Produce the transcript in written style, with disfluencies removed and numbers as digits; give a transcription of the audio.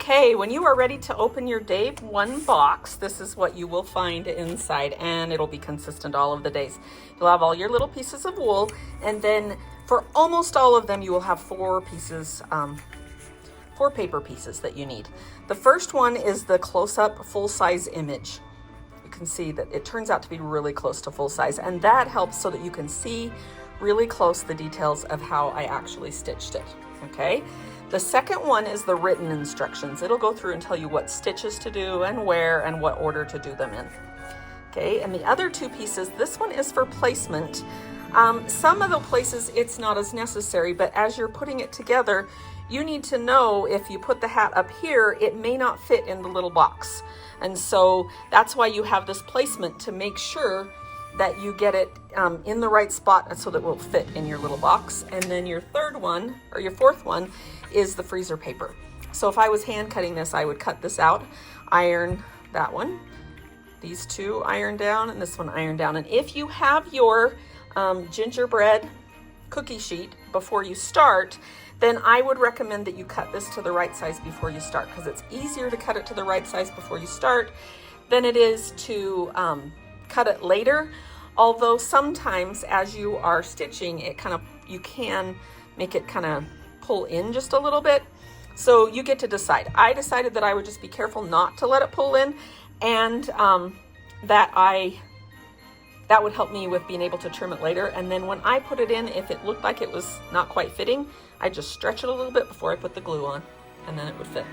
Okay, when you are ready to open your day one box, this is what you will find inside, and it'll be consistent all of the days. You'll have all your little pieces of wool, and then for almost all of them, you will have four paper pieces that you need. The first one is the close-up full-size image. You can see that it turns out to be really close to full size, and that helps so that you can see really close the details of how I actually stitched it, okay? The second one is the written instructions. It'll go through and tell you what stitches to do and where and what order to do them in. Okay, and the other two pieces, this one is for placement. Some of the places it's not as necessary, but as you're putting it together, you need to know if you put the hat up here, it may not fit in the little box. And so that's why you have this placement, to make sure that you get it in the right spot so that it will fit in your little box. And then your third one, or your fourth one, is the freezer paper. So if I was hand cutting this, I would cut this out, iron that one, these two iron down, and this one iron down. And if you have your gingerbread cookie sheet before you start, then I would recommend that you cut this to the right size before you start, because it's easier to cut it to the right size before you start than it is to cut it later. Although sometimes as you are stitching, you can make it kind of pull in just a little bit. So you get to decide. I decided that I would just be careful not to let it pull in, and that would help me with being able to trim it later. And then when I put it in, if it looked like it was not quite fitting, I just stretch it a little bit before I put the glue on, and then it would fit.